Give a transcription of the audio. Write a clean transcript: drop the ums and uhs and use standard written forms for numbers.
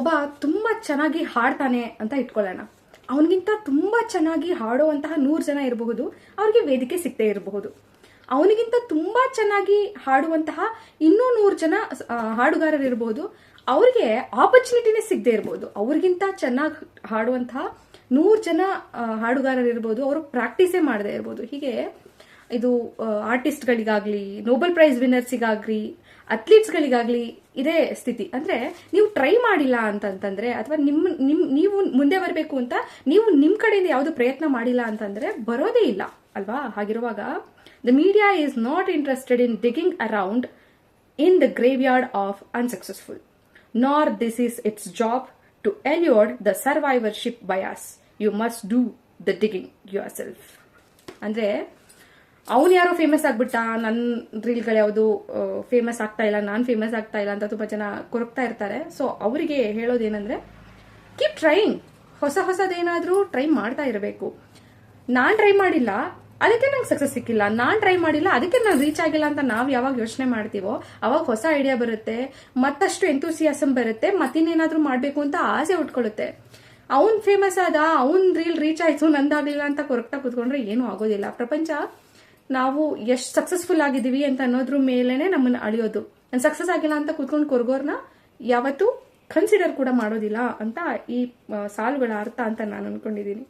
ಒಬ್ಬ ತುಂಬಾ ಚೆನ್ನಾಗಿ ಹಾಡ್ತಾನೆ ಅಂತ ಇಟ್ಕೊಳ್ಳೋಣ. ಅವನಿಗಿಂತ ತುಂಬಾ ಚೆನ್ನಾಗಿ ಹಾಡುವಂತಹ 100 ಜನ ಇರಬಹುದು, ಅವ್ರಿಗೆ ವೇದಿಕೆ ಸಿಗದೆ ಇರಬಹುದು. ಅವನಿಗಿಂತ ತುಂಬಾ ಚೆನ್ನಾಗಿ ಹಾಡುವಂತಹ ಇನ್ನೂ 100 ಜನ ಹಾಡುಗಾರರು ಇರಬಹುದು, ಅವ್ರಿಗೆ ಆಪರ್ಚುನಿಟಿನೇ ಸಿಗದೆ ಇರಬಹುದು. ಅವ್ರಿಗಿಂತ ಚೆನ್ನಾಗಿ ಹಾಡುವಂತಹ 100 ಜನ ಹಾಡುಗಾರರು ಇರಬಹುದು, ಅವರು ಪ್ರಾಕ್ಟೀಸೇ ಮಾಡದೇ ಇರಬಹುದು. ಹೀಗೆ ಇದು ಆರ್ಟಿಸ್ಟ್ಗಳಿಗಾಗ್ಲಿ, ನೋಬೆಲ್ ಪ್ರೈಸ್ ವಿನ್ನರ್ಸಿಗಾಗ್ಲಿ, ಅಥ್ಲೀಟ್ಸ್ಗಳಿಗಾಗ್ಲಿ ಇದೇ ಸ್ಥಿತಿ. ಅಂದ್ರೆ ನೀವು ಟ್ರೈ ಮಾಡಿಲ್ಲ ಅಂತಂದ್ರೆ, ಅಥವಾ ನೀವು ಮುಂದೆ ಬರಬೇಕು ಅಂತ ನೀವು ನಿಮ್ ಕಡೆಯಿಂದ ಯಾವುದು ಪ್ರಯತ್ನ ಮಾಡಿಲ್ಲ ಅಂತಂದ್ರೆ ಬರೋದೇ ಇಲ್ಲ ಅಲ್ವಾ? ಹಾಗಿರುವಾಗ the media is not interested in digging around in the graveyard of unsuccessful, nor this is its job to allured the survivorship bias. You must do the digging yourself. ಅಂದ್ರೆ ಅವನು ಯಾರೋ ಫೇಮಸ್ ಆಗ್ಬಿಟ್ಟ, ನನ್ನ ರೀಲ್ಗಳು ಯಾವುದು famous ಆಗ್ತಾ ಇಲ್ಲ, ನಾನು famous ಆಗ್ತಾ ಇಲ್ಲ ಅಂತ ತುಂಬಾ ಜನ ಕೊರಗ್ತಾ ಇರ್ತಾರೆ. ಸೊ ಅವರಿಗೆ ಹೇಳೋದೇನಂದ್ರೆ, ಕೀಪ್ ಟ್ರೈಯಿಂಗ್. ಹೊಸದೇನಾದ್ರೂ ಟ್ರೈ ಮಾಡ್ತಾ ಇರಬೇಕು. ನಾನ್ ಟ್ರೈ ಮಾಡಿಲ್ಲ ಅದಕ್ಕೆ ನಂಗೆ ಸಕ್ಸಸ್ ಸಿಕ್ಕಿಲ್ಲ, ನಾನ್ ಟ್ರೈ ಮಾಡಿಲ್ಲ ಅದಕ್ಕೆ ನಾನು ರೀಚ್ ಆಗಿಲ್ಲ ಅಂತ ನಾವು ಯಾವಾಗ ಯೋಚನೆ ಮಾಡ್ತೀವೋ ಅವಾಗ ಹೊಸ ಐಡಿಯಾ ಬರುತ್ತೆ, ಮತ್ತಷ್ಟು ಎಂತೂಸಿಯಾಸಮ್ ಬರುತ್ತೆ, ಮತ್ತಿನ್ನೇನಾದ್ರೂ ಮಾಡ್ಬೇಕು ಅಂತ ಆಸೆ ಉಟ್ಕೊಳ್ಳುತ್ತೆ. ಅವನ್ ಫೇಮಸ್ ಆದ, ಅವನ್ ರೀಲ್ ರೀಚ್ ಆಯ್ತು, ನಂದಾಗ್ಲಿಲ್ಲ ಅಂತ ಕೊರಗ್ತಾ ಕೂತ್ಕೊಂಡ್ರೆ ಏನೂ ಆಗೋದಿಲ್ಲ. ಪ್ರಪಂಚ ನಾವು ಎಷ್ಟು ಸಕ್ಸಸ್ಫುಲ್ ಆಗಿದ್ದೀವಿ ಅಂತ ಅನ್ನೋದ್ರ ಮೇಲೆನೆ ನಮ್ಮನ್ನ ಅಳಿಯೋದು. ನಾನು ಸಕ್ಸಸ್ ಆಗಿಲ್ಲ ಅಂತ ಕೂತ್ಕೊಂಡು ಕೊರಗೋರ್ನ ಯಾವತ್ತೂ ಕನ್ಸಿಡರ್ ಕೂಡ ಮಾಡೋದಿಲ್ಲ ಅಂತ ಈ ಸಾಲುಗಳ ಅರ್ಥ ಅಂತ ನಾನು ಅನ್ಕೊಂಡಿದ್ದೀನಿ.